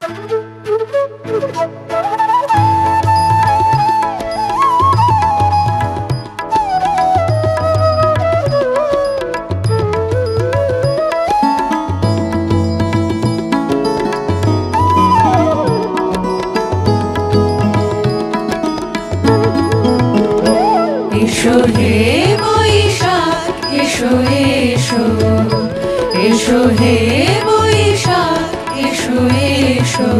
এসো হে বৈশাখ এসো এসো, এসো হে বৈশাখ এসো এসো,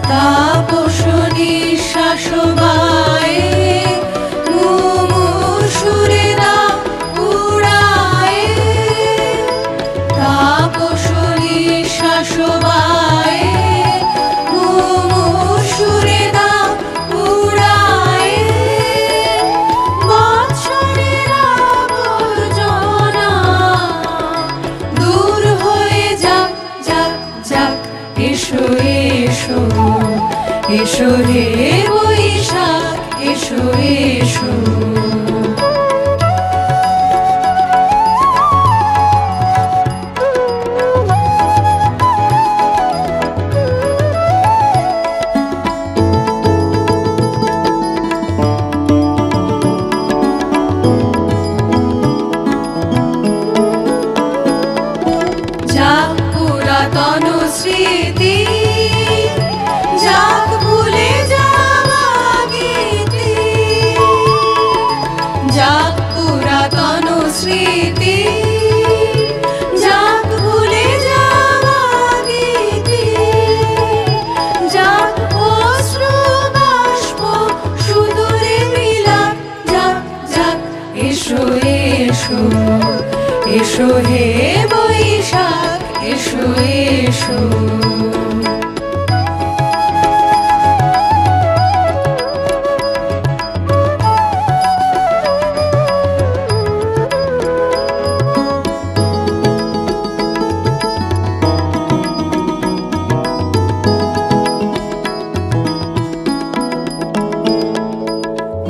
তাপস নিঃশ্বাস বায়ে মুমূর্ষুরে দাও উড়ায়ে, তাপস নিঃশ্বাস বায়ে মুমূর্ষুরে দাও উড়ায়ে, বৎসরের আবর্জনা দূর হয়ে যাক যাক যাক। এসো এসো, এসো হে বৈশাখ এসো এসো। যাক পুরাতন স্মৃতি, যাক ভুলে যাওয়া গীতি, যাক পুরাতন স্মৃতি, যাক ভুলে যাওয়া গীতি, যাক অশ্রু বাষ্প সুদূরে বিলাপ যাক যাক। এসো এসো, এসো হে বৈশাখ এসো এসো।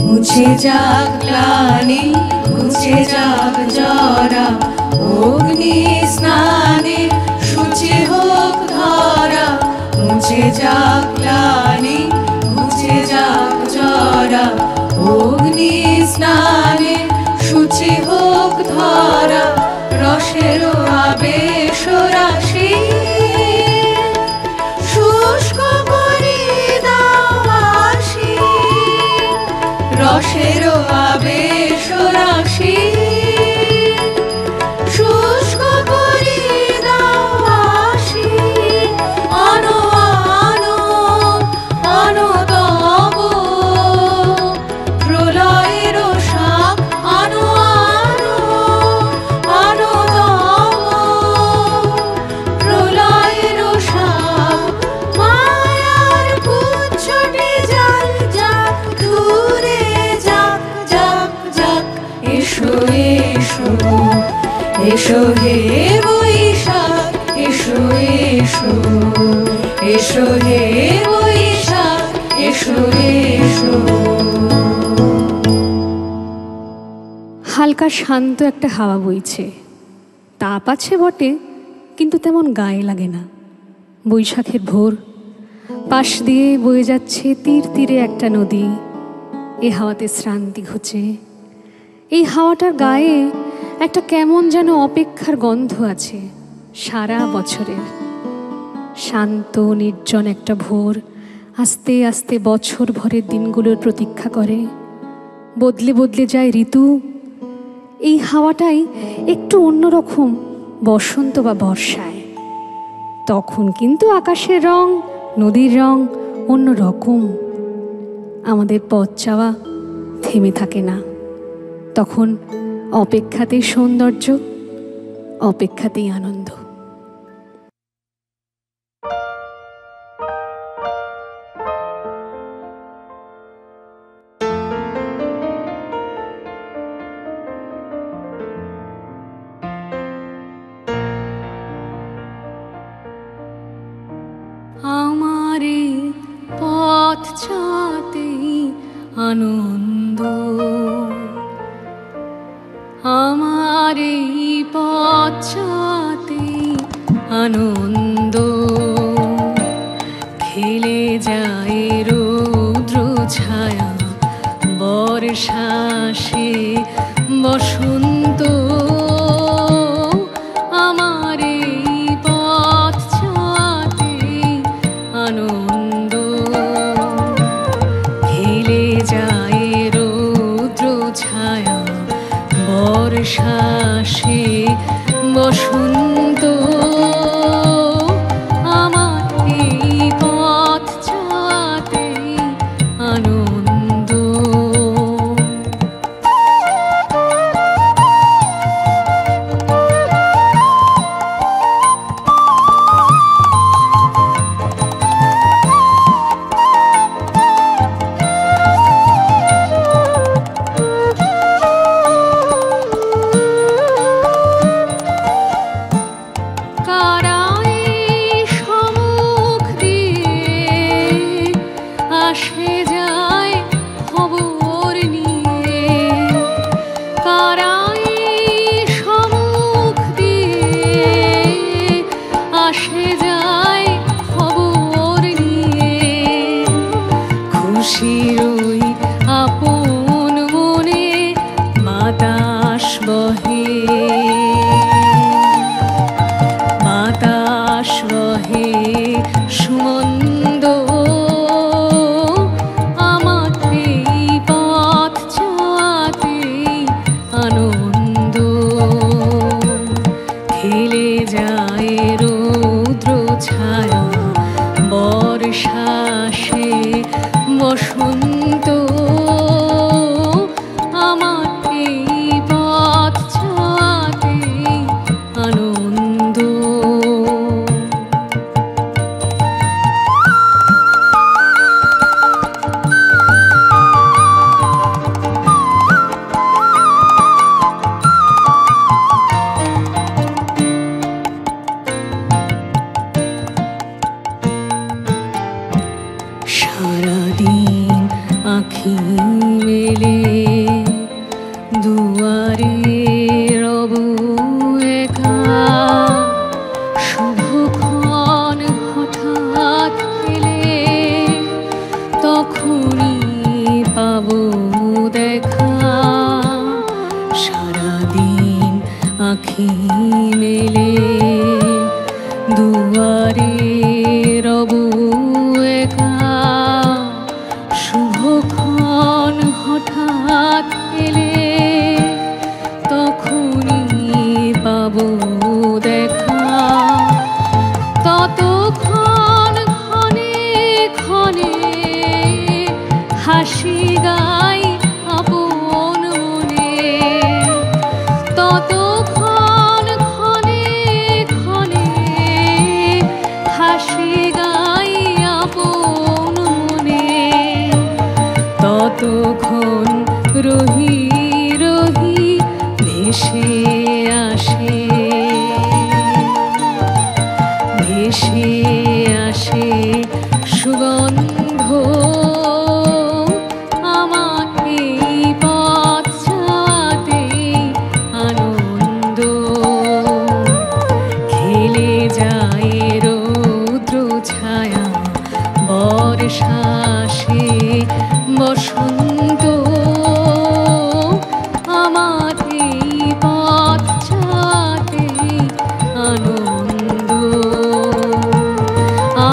মুছে যাক গ্লানি, মুছে যাক জরা, অগ্নি স্নানে শুচি হোক ধরা। মুছে যাক গ্লানি, মুছে যাক জরা, অগ্নি স্নানে শুচি হোক ধরা। রসের আবেশ রাশি শুষ্ক করে দাও আসি, রসের আবেশ রাশি শুষ্ক করে দাও আসি। আনো আনো আনো তব প্রলয়ের শাক, আনো আনো আনো তব প্রলয়ের শাক। মায়ার কুচ্ছটে যাক যাক দূরে যাক যাক যাক। এসো এসো, এসো হে বৈশাখ এসো এসো, এসো হে বৈশাখ এসো এসো। হালকা শান্ত একটা হাওয়া বইছে, তাপ আছে বটে কিন্তু তেমন গায়ে লাগে না। বৈশাখের ভোর, পাশ দিয়ে বয়ে যাচ্ছে তীর তীরে একটা নদী। এ হাওয়াতে শ্রান্তি ঘুচে। এই হাওয়াটার গায়ে একটা কেমন যেন অপেক্ষার গন্ধ আছে সারা বছরের। শান্ত নির্জন একটা ভোর আস্তে আস্তে বছর ভরের দিনগুলোর প্রতীক্ষা করে। বদলে বদলে যায় ঋতু। এই হাওয়াটাই একটু অন্যরকম বসন্ত বা বর্ষায়। তখন কিন্তু আকাশের রং, নদীর রং অন্য রকম। আমাদের পথ চাওয়া থেমে থাকে না। তখন অপেক্ষাতেই সৌন্দর্য, অপেক্ষাতেই আনন্দ। আমারে পথ চাতেই আনন্দ, আমারে পথ চাতেই আনন্দ। যায় খবর নিয়ে, খুশির ওই আপন মনে বাতাস বহে, বাতাস বহে সুমন্দ, আমার এই পথ চলাতেই আনন্দ। খেলে যায় রৌদ্র ছায়া বর্ষা আসে বসন্ত, আমার এই পথ চলাতেই আনন্দ। সারাদিন আঁখি মেলে দুয়ারে রব একা, শুভক্ষণ হঠাৎ এলে তখনই পাবো দেখা। সারাদিন আঁখি মেলে দুয়ারে রব একা, শুভক্ষণ হঠাৎ এলে তখনই পাবো দেখা। ততক্ষণ ক্ষণে ক্ষণে হাসি গাই আপন মনে, ততক্ষণ ক্ষণে ক্ষণে হাসি গাই আপন মনে। ততক্ষণ রহি রহি ভেসে আসে, ভেসে আসে সুগন্ধ, আমার এই পথ চলাতেই আনন্দ। খেলে যায় রৌদ্র ছায়া বর্ষা আসে বসন্ত, আমার এই পথ চলাতেই আনন্দ,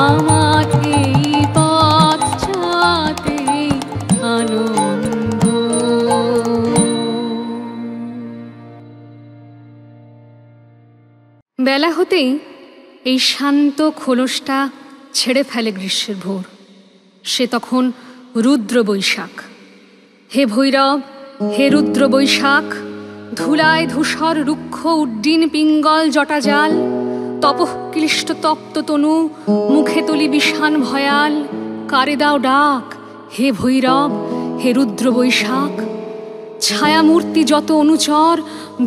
আমার এই পথ চলাতেই আনন্দ। বেলা হতেই এই শান্ত খোলসটা ছেড়ে ফেলে গ্রীষ্মের ভোর। সে তখন রুদ্র বৈশাখ। হে ভৈরব, হে রুদ্র বৈশাখ, ধুলায় ধূসর রুক্ষ উড্ডিন পিঙ্গল জটাজাল, তপঃক্লিষ্ট তপ্ত তনু মুখে তুলি বিষান ভয়াল, কারে দাও ডাক হে ভৈরব, হে রুদ্র বৈশাখ। ছায়ামূর্তি যত অনুচর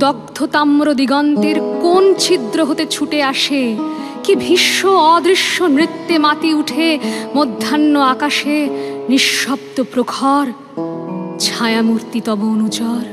দগ্ধ তাম্র দিগন্তের কোন ছিদ্র হতে ছুটে আসে, কি ভীষ্ম অদৃশ্য নৃত্যে মাতি উঠে মধ্যাহ্ন আকাশে নিঃশব্দ প্রখর। ছায়ামূর্তি তব অনুচর।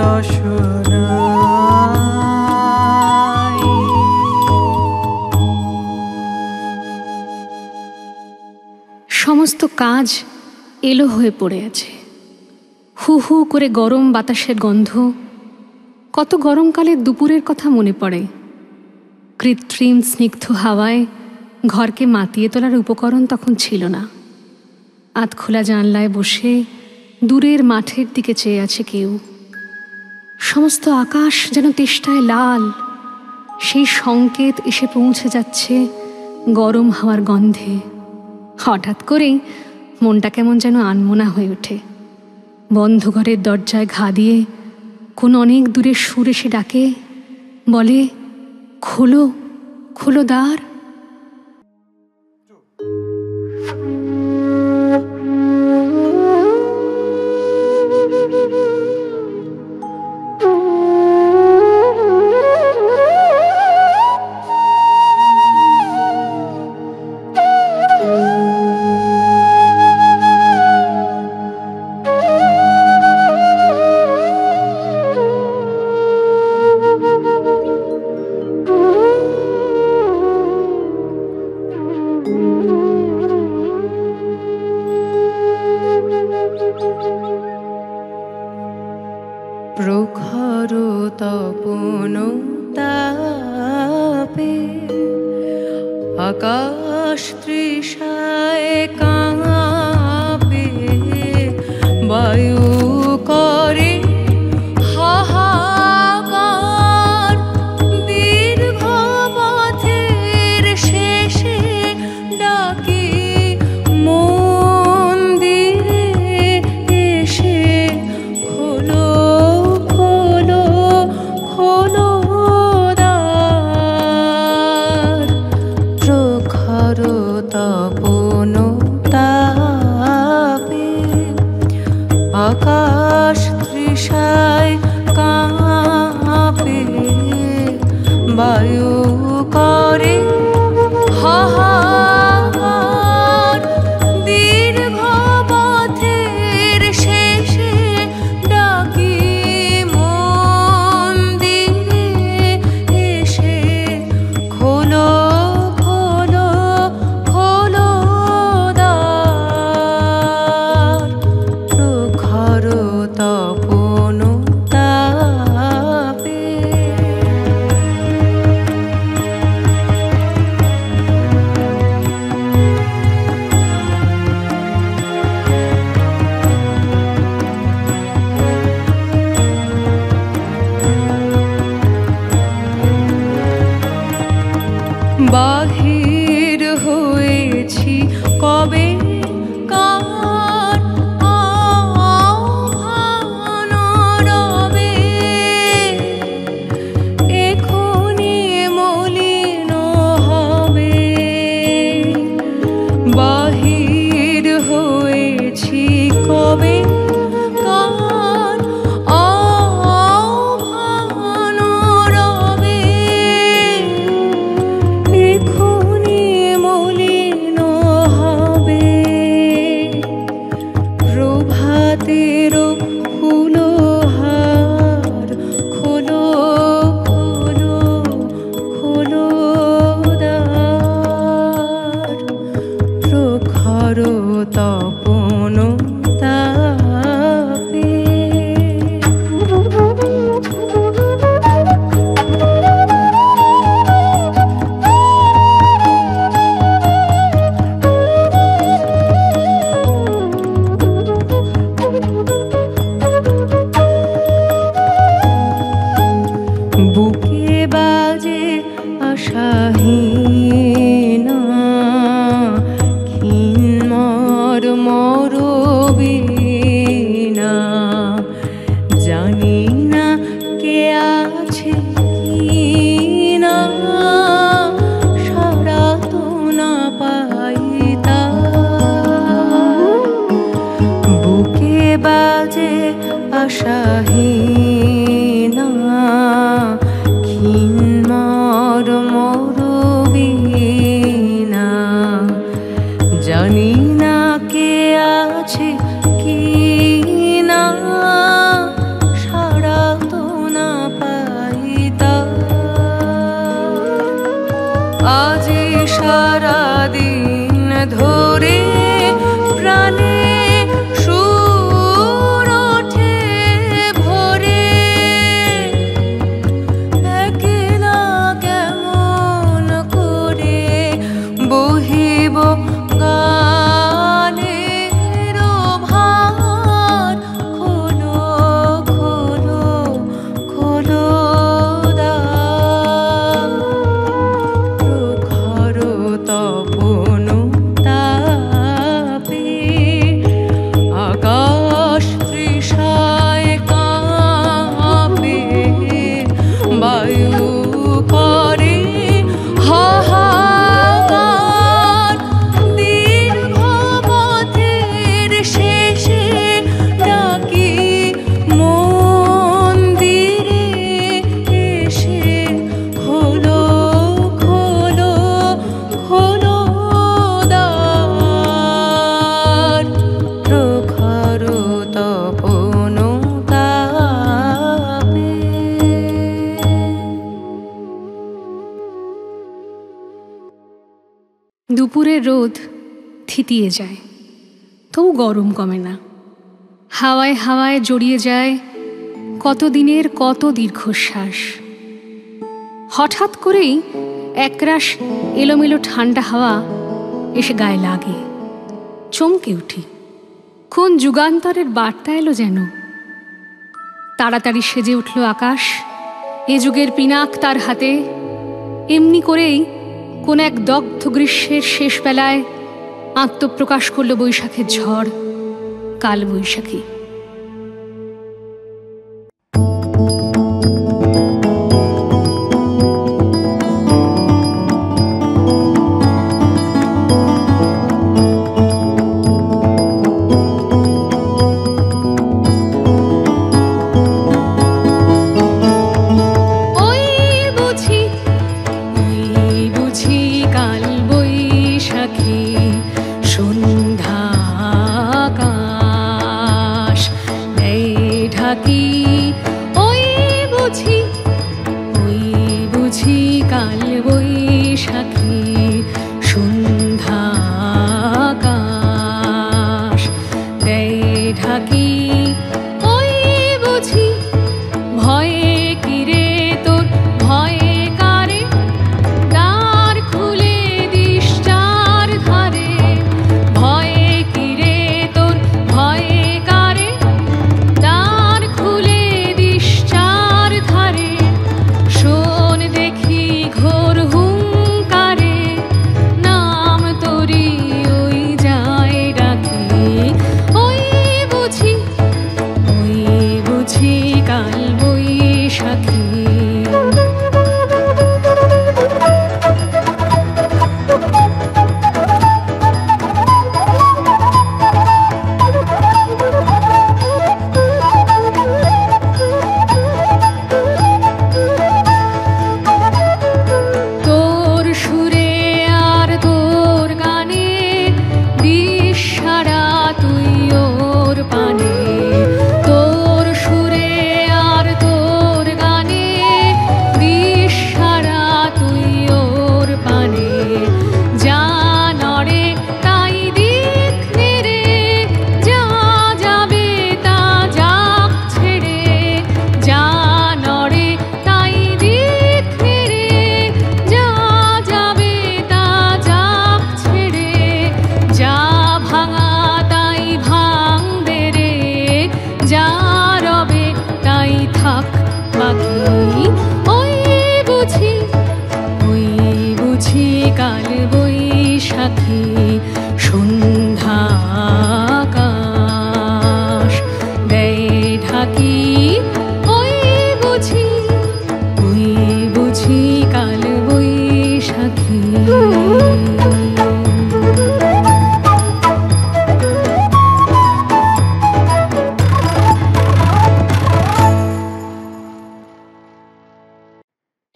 রসনায়। সমস্ত কাজ এলো হয়ে পড়ে আছে। হু হু করে গরম বাতাসের গন্ধ, কত গরমকালের দুপুরের কথা মনে পড়ে। কৃত্রিম স্নিগ্ধ হাওয়ায় ঘরকে মাতিয়ে তোলার উপকরণ তখন ছিল না। আধখোলা জানলায় বসে দূরের মাঠের দিকে চেয়ে আছে কেউ। সমস্ত আকাশ যেন তেষ্টায় লাল, সেই সংকেত এসে পৌঁছে যাচ্ছে গরম হাওয়ার গন্ধে। হঠাৎ করেই মনটা কেমন যেন আনমনা হয়ে ওঠে। বন্ধ ঘরের দরজায় ঘা দিয়ে কোন অনেক দূরের সুর এসে ডাকে, বলে, খোলো খোলো দ্বার। আকাশ তৃষায় কাঁপে, বায়ু করে হাহাকার, দীর্ঘ পথের শেষে ডাকি মন্দিরে এসে খোলো খোলো খোলো দ্বার, প্রখর তপন তাপে আকাশ তৃষায় কাঁপে, বায়ু করে হাহাকার, দীর্ঘ পথের শেষে ডাকি মন্দিরে এসে খোলো খোলো খোলো দ্বার, প্রখর তপন তাপে। বাহির হয়েছি কবে কার আহ্বান রবে, এখনি মলিন হবে। বাহির হয়েছি কবে কার আহ্বান রবে, এখনি মলিন হবে। প্রভাতের ফুলহার খোলো খোলো খোলো দ্বার, প্রখর তপন তাপে। বুকে বাজে আশাহীনা, ক্ষীণ মর বীণা, জানি না কে আছে কি না, সারা তো না পাই তার। বুকে বাজে আশাহীনা, ক্ষীণ মর বীণা, জানি না কে আছে কি না, সারা তো না পাই তার। আজ সারাদিন ধরে প্রাণে সুর ওঠে ভোরে, একলা কেমন করে বহিব গানের ভার, খোলো খোলো খোলো দ্বার, প্রখর তপন তাপে আকাশ তৃষায় কাঁপে, বায়ু করে হাহাকার, দীর্ঘ পথের শেষে ডাকি মন্দিরে এসে খোলো খোলো খোলো দ্বার, প্রখর তপন তাপে। দুপুরের রোদ থিতিয়ে যায়, তবু গরম কমে না। হাওয়ায় হাওয়ায় জড়িয়ে যায় কতদিনের কত দীর্ঘশ্বাস। হঠাৎ করেই একরাশ এলোমেলো ঠান্ডা হাওয়া এসে গায়ে লাগে। চমকে উঠি, কোন যুগান্তরের বার্তা এলো যেন। তাড়াতাড়ি সেজে উঠল আকাশ, এ যুগের পিনাক তার হাতে। এমনি করেই কোন এক দগ্ধ গ্রীষ্মের শেষ বেলায় আত্মপ্রকাশ করল বৈশাখের ঝড়, কাল বৈশাখী।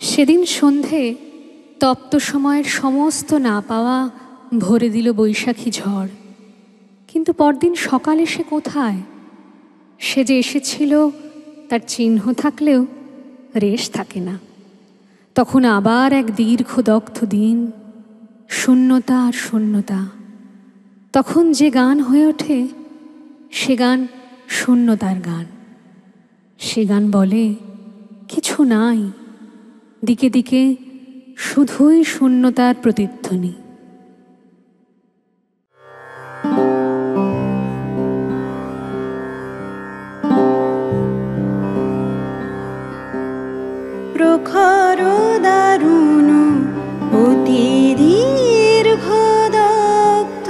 সেদিন সন্ধে তপ্ত সময়ের সমস্ত না পাওয়া ভরে দিল বৈশাখী ঝড়। কিন্তু পরদিন সকালে সে কোথায়? সে যে এসেছিল তার চিহ্ন থাকলেও রেশ থাকে না। তখন আবার এক দীর্ঘ দগ্ধ দিন, শূন্যতা আর শূন্যতা। তখন যে গান হয়ে ওঠে সে গান শূন্যতার গান। সে গান বলে কিছু নাই, দিকে দিকে শুধুই শূন্যতার প্রতিধ্বনি। প্রখর দারুণ অতি দীর্ঘ দগ্ধ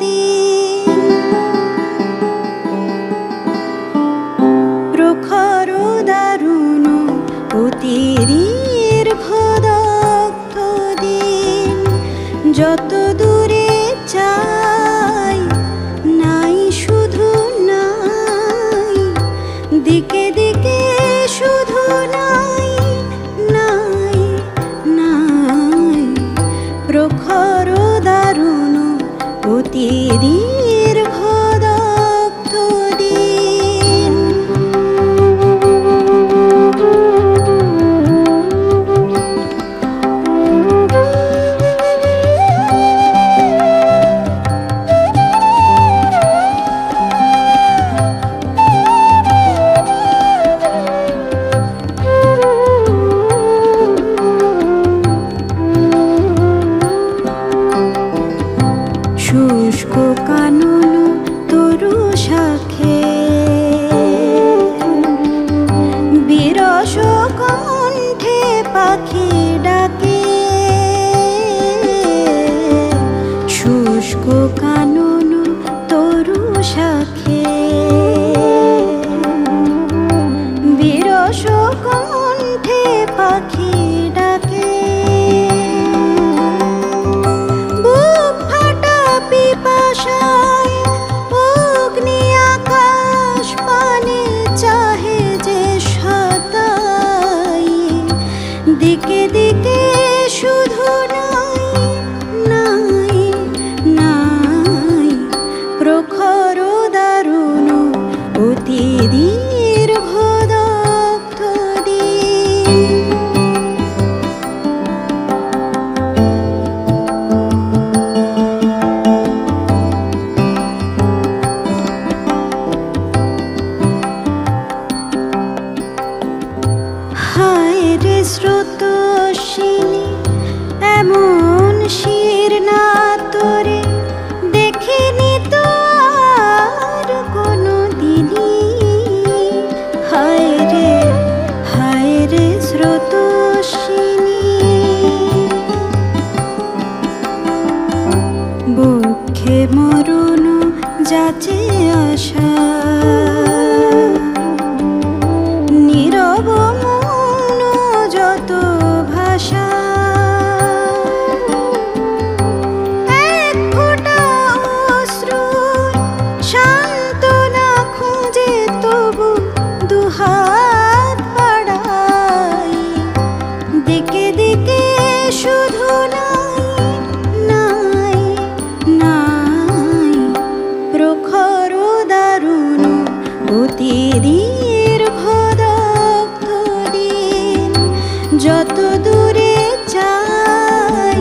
দিন, প্রখর দারুণ অতি দীর্ঘ দগ্ধ দিন। যত দূরে চাই নাই শুধু নাই, দিকে দিকে শুধু নাই নাই নাই। প্রখর দারুণ অতি দীর্ঘ দগ্ধ দিন। ভাষা, নীরব মৌন যত ভাষা, এক ফোঁটা অশ্রুর সান্ত্বনা খুঁজে তবু দুহাত বাড়াই, দিকে দিকে শুধু নাই নাই প্রখর দারুণ অতি দীর্ঘ দগ্ধ দিন, যত দূরে চাই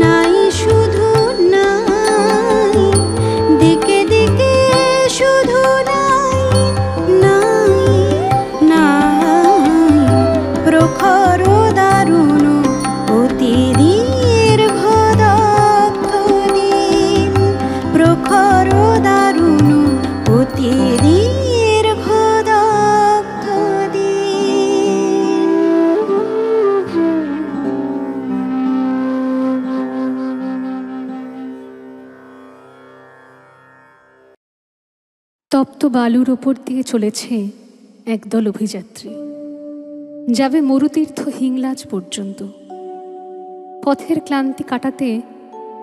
নাই শুধু নাই, দিকে দিকে শুধু নাই নাই প্রখর দারুণ অতি দীর্ঘ দগ্ধ দিন, প্রখর দারুণ অতি দীর্ঘ দগ্ধ দিন। তপ্ত বালুর ওপর দিয়ে চলেছে একদল অভিযাত্রী, যাবে মরুতীর্থ হিংলাজ পর্যন্ত। পথের ক্লান্তি কাটাতে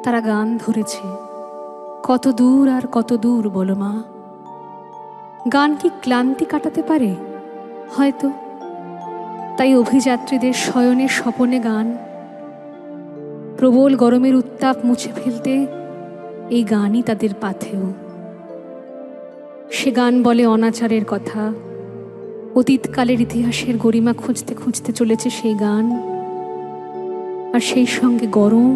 তারা গান ধরেছে, কত দূর আর কত দূর বলো মা। গান কি ক্লান্তি কাটাতে পারে? হয়তো। তাই অভিযাত্রীদের শয়নের স্বপনে গান, প্রবল গরমের উত্তাপ মুছে ফেলতে এই গানই তাদের পাথেয়। সে গান বলে অনাচারের কথা, অতীতকালের ইতিহাসের গরিমা খুঁজতে খুঁজতে চলেছে সেই গান, আর সেই সঙ্গে গরম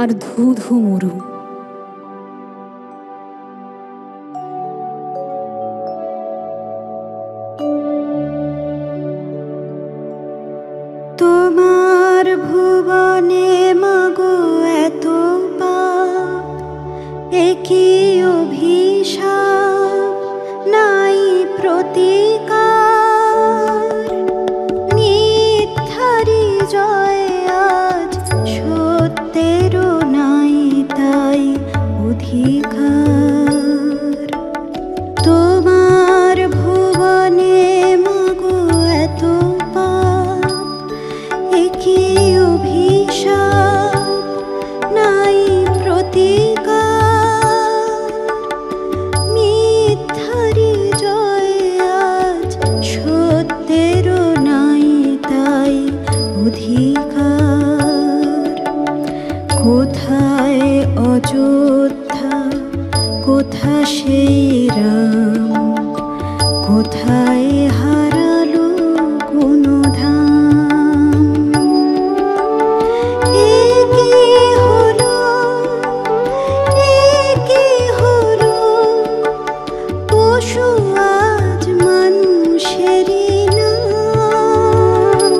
আর ধু ধু মরু। তোমার ভুবনে মাগো এত পাপ, একই অভিশাপ নাই প্রতিকার, মিথ্যারি জয় আজ সত্যেরও নাই তাই অধিকার। তোমার ভুবনে মাগো এত পাপ, একই অভিশাপ নাই প্রতিকার, মিথ্যারি জয় আজ সত্যেরও নাই তাই অধিকার। কোথায় অযোধ্যা, কোথা সেই রাম, কোথায় হারালো কোন ধাম। একই হলো পশু আজ মানুষেরই নাম।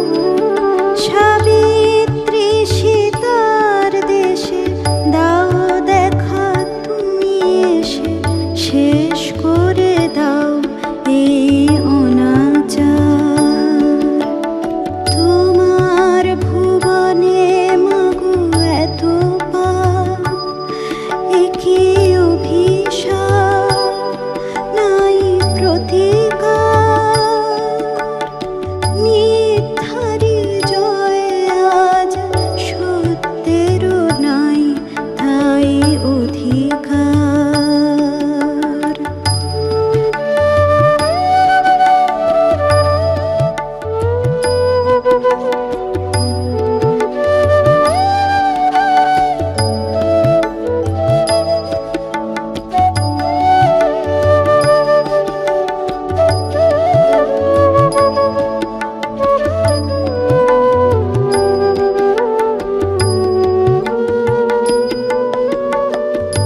সাবিত্রী সীতার দেশে দাও দেখা তুমি এসে, শেষ করে দাও এই অনাচার। তোমার ভুবনে মাগো এত পাপ, একই অভিশাপ নাই প্রতিকার, মিথ্যারি জয় আজ সত্যেরও নাই তাই অধিকার।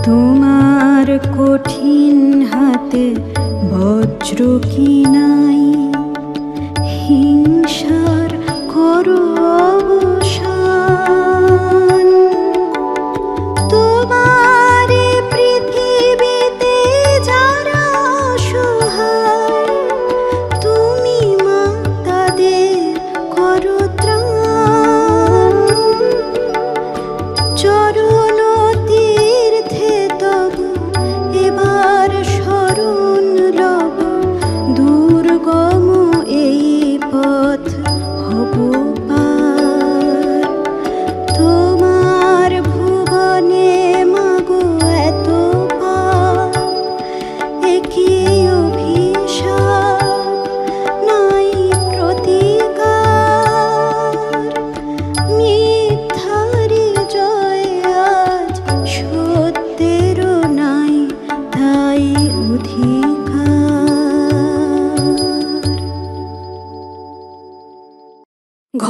তোমার কঠিন হাতে বজ্র কি নাই, হিংসার করো অবসান। তোমার পৃথিবীতে যারা অসহায়, তুমি মা তাদের করো ত্রাণ। চরণ তীর্থে তবু এবার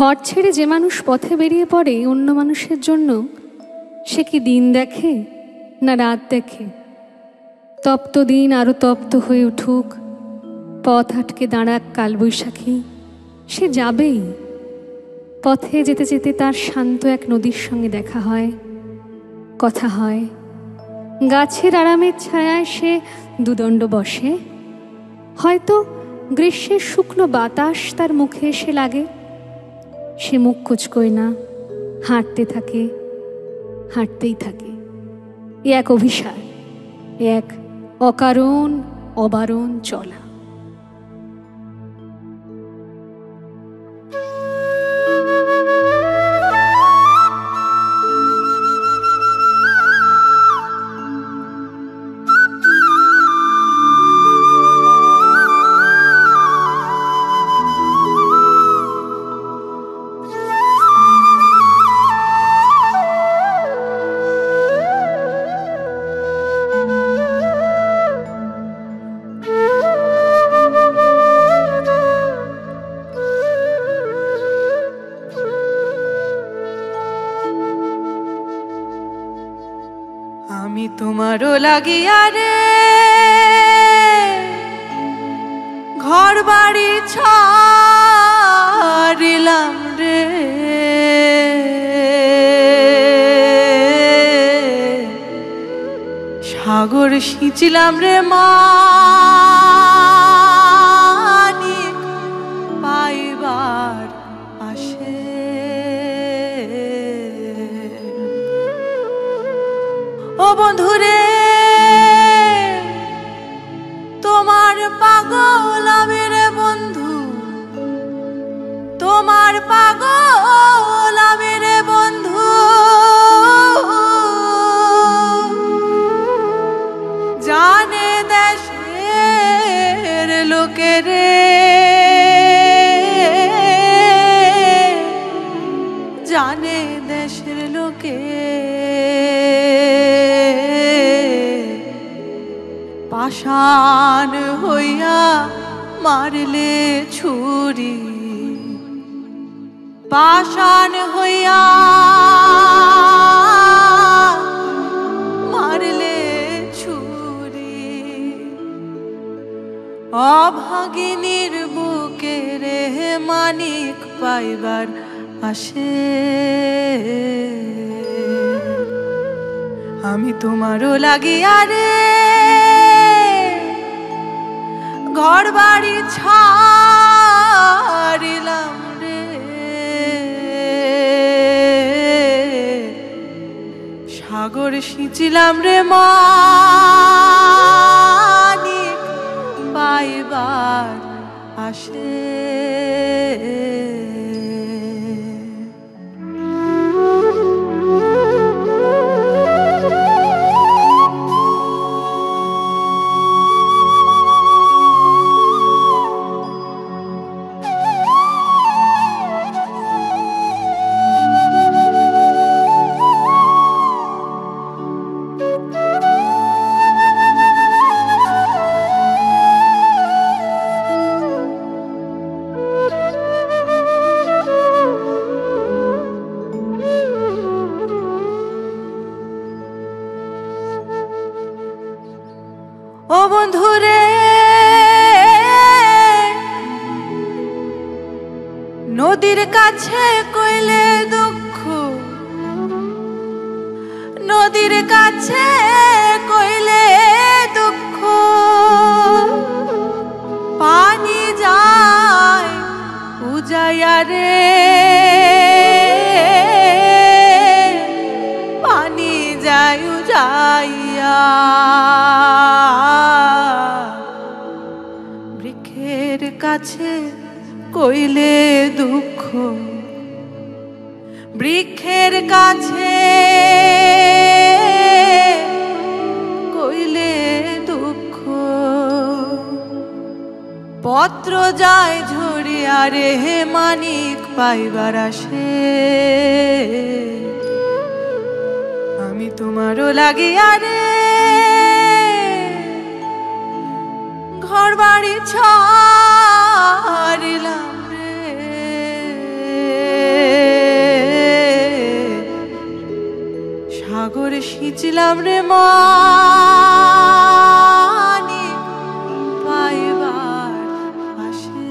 ঘর ছেড়ে যে মানুষ পথে বেরিয়ে পড়ে অন্য মানুষের জন্য, সে কি দিন দেখে না রাত দেখে? তপ্ত দিন আরো তপ্ত হয়ে উঠুক, পথ আটকে দাঁড়াক কালবৈশাখী, সে যাবেই। পথে যেতে যেতে তার শান্ত এক নদীর সঙ্গে দেখা হয়, কথা হয়। গাছের আরামের ছায়ায় সে দুদণ্ড বসে। হয়তো গ্রীষ্মের শুকনো বাতাস তার মুখে এসে লাগে। সে মুখ কুঁচকোয় না, হাঁটতে থাকে, হাঁটতেই থাকে। এ এক অভিসার, এক অকারণ অবারণ চলা। আমি তোমারও লাগিয়া রে ঘর বাড়ি ছাড়িলাম রে, সাগর সিঁচিলাম রে মানিক পাইবার আসে। ও বন্ধুরে তোমার পাগল আমি রে বন্ধু, তোমার পাগল আমি রে বন্ধু। জানে দেশের লোকেরে, জানে দেশের লোকে পাষাণ হইয়া মারলে ছুরি, পাষাণ হইয়া মারলে ছুরি। অভাগিনীর বুকে রে মানিক পাইবার আসে। আমি তোমারও লাগিয়া রে ঘর বাড়ি ছাড়িলাম রে, সাগর সিঁচিলাম রে মানিক পাইবার আসে। ও বন্ধুরে নদীর কাছে কইলে দুঃখ, নদীর কাছে কইলে দুঃখ, পানি যায় উজাইয়া রে, পানি যায় উজাইয়া। বৃক্ষের কাছে কইলে দুঃখ, বৃক্ষের কাছে কইলে দুঃখ, পত্র যায় ঝরিয়া রে মানিক পাইবার আসে। আমি তোমারও লাগিয়া রে ঘর বাড়ি ছাড়িলাম রে, সাগরে সিঁচলাম রে মানি পাইবার আসে।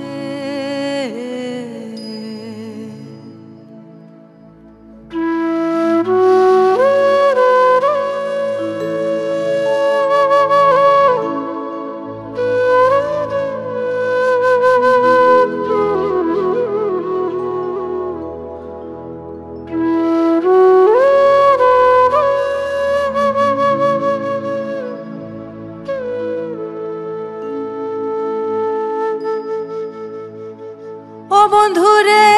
ও বন্ধুরে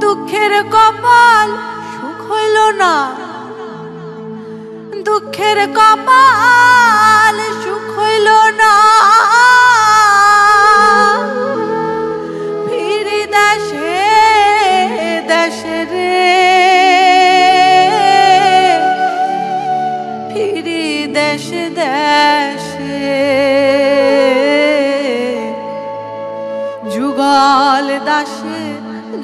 দুঃখের কপাল সুখ হইল না, দুঃখের কপাল সুখ হইল না, ফিরি দেশে দেশে রে, ফিরি দেশে দেশে, যুগল দাসে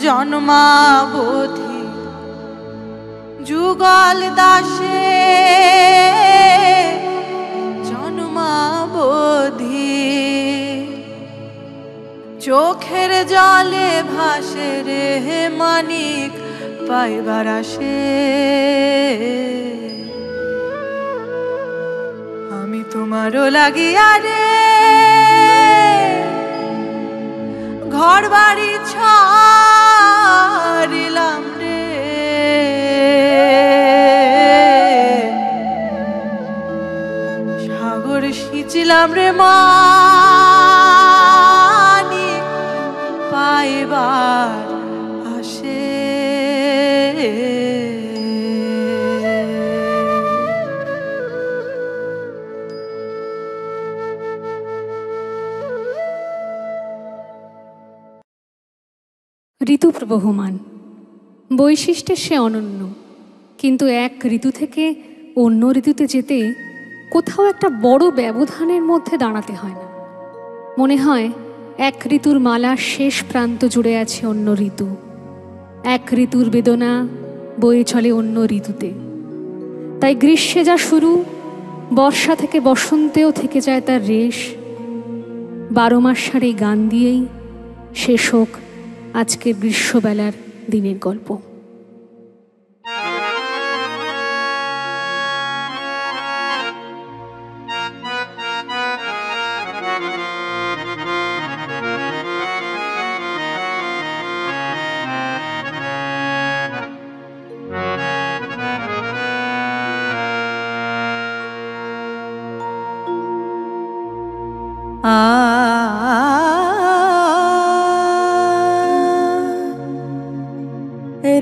জন্মাবধি, যুগল দাসে জন্মাবধি, চোখের জলে ভাসে রে মানিক পাইবার আসে। আমি তোমারও লাগিয়া রে ঘর বাড়ি ছাড়িলাম রে, সাগর সিঁচলাম রে মানি পাইবার আসে। ঋতু প্রবহমান, বৈশিষ্ট্যে সে অনন্য, কিন্তু এক ঋতু থেকে অন্য ঋতুতে যেতে কোথাও একটা বড় ব্যবধানের মধ্যে দাঁড়াতে হয় না। মনে হয় এক ঋতুর মালার শেষ প্রান্ত জুড়ে আছে অন্য ঋতু, এক ঋতুর বেদনা বয়ে চলে অন্য ঋতুতে। তাই গ্রীষ্মে যা শুরু, বর্ষা থেকে বসন্তেও থেকে যায় তার রেশ। 12 মাসের এই গান দিয়েই শেষ হোক আজকের গ্রীষ্মবেলার দিনের গল্প।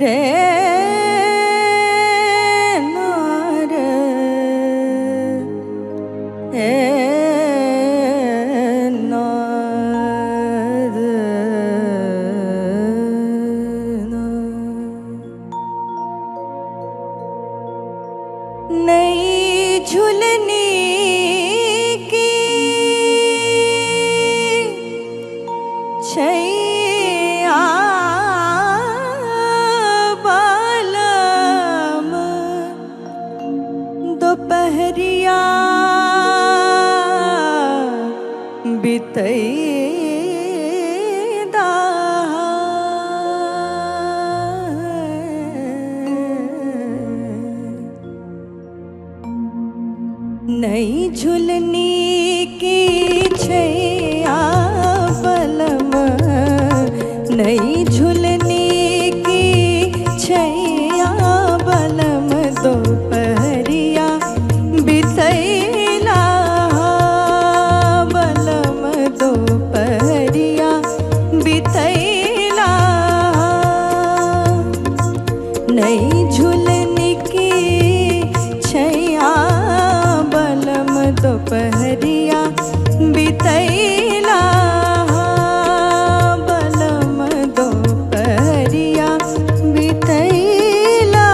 রে नई झुलनी की छैया बालम दोपहरिया बितई नई झुलनी की छैया बलम नई झुलनी की छैया बलम दोपहरिया बितैला बलम दोपहरिया बितैला नई झुलनी की छैया दोपहरिया बितैला बलम दोपहरिया बितैला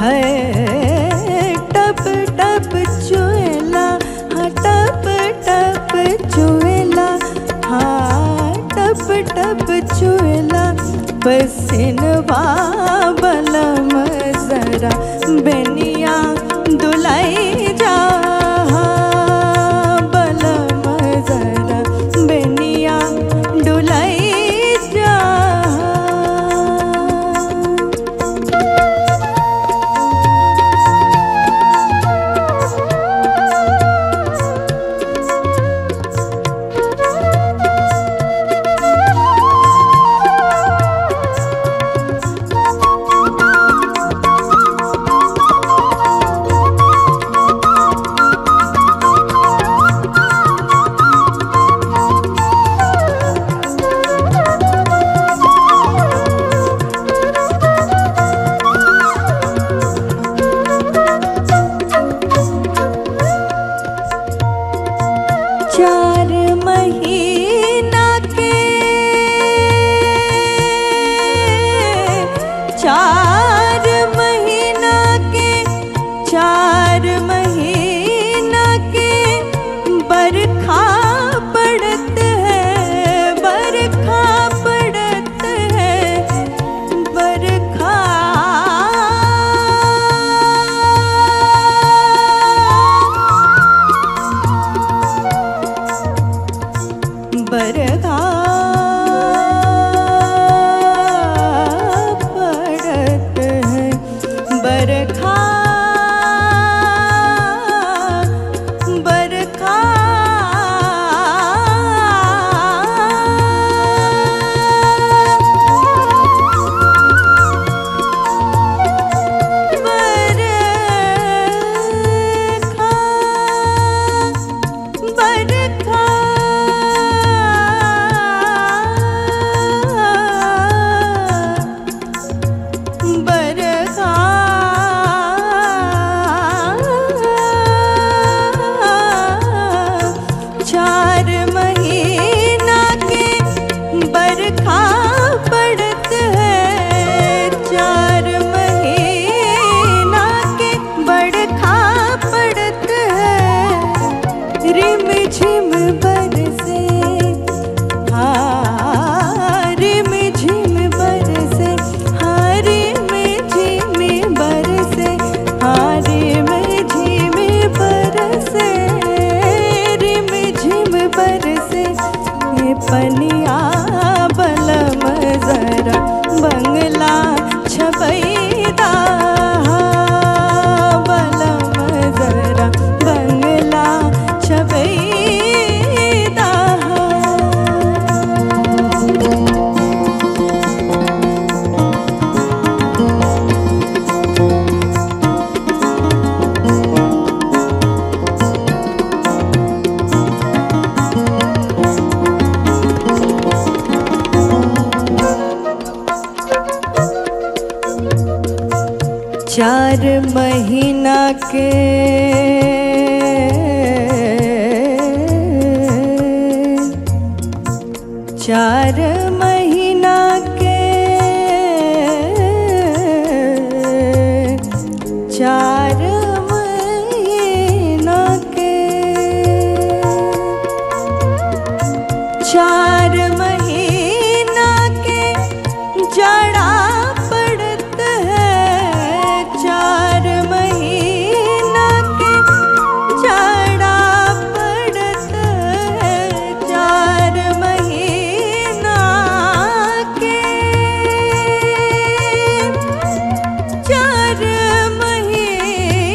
है टप टप चुएला, हाँ टप टप चुएला, हाँ टप टप चुएला पसीनवा बलम जरा बेनिया दुलाई जा, बलम जरा बेनिया डुलाई जा। चार महीना के, चार महीना के, चार महीना के बरखा पड़त है, बरखा पड़त है, बरखा बरखा पड़त है, बरखा बरखा बरखा बरखा चार महीना के बरखा पड़त है, चार महीना के बरखा पड़त है, रिम झिम बरसे, हाँ रिम झिम बरसे, हाँ रिम झिम बरसे, हाँ रिम झिम बरसे, रिम झिम बरसे ये पनिया बलम जरा बंगला छपैदा, बलम जरा बंगला छपैदा। चार महीना के, चार महीना के, चार महीना के, चार महीना के जड़ा पड़त है, चार महीना के जड़ा पड़त है, चार महीना के, चार महीना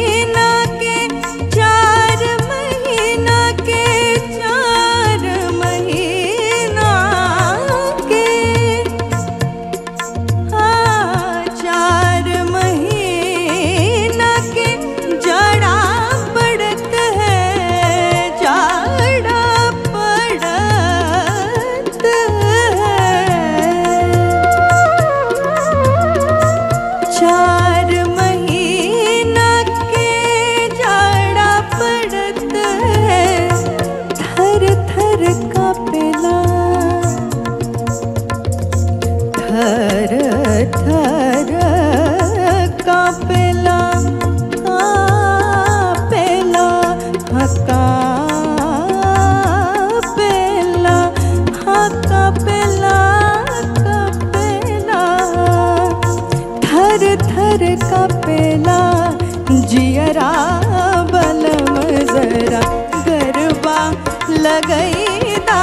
लगैदा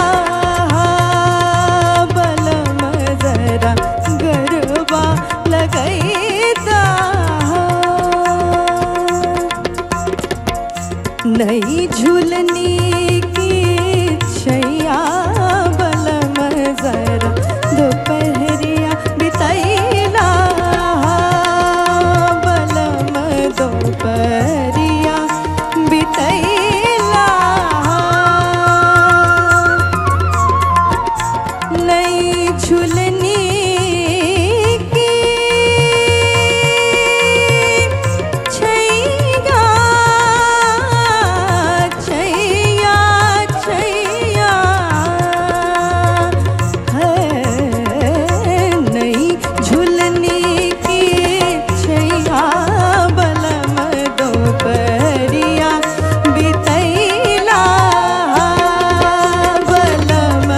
बलम जरा गरबा लगैदा नई झूलनी की छैया बलम जरा दोपहरिया बितैला बलम दोपहरिया बितैला नई झूलनी की छैया छैया छैया है नई झूलनी की छैया बलम दोपहरिया बितैला बलम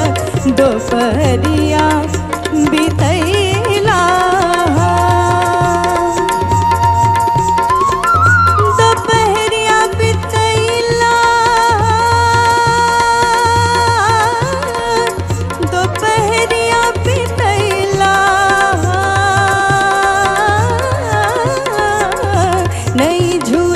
दोपहरिया बितैला दोपहरिया बितैला दोपहरिया बितैला नई झूलनी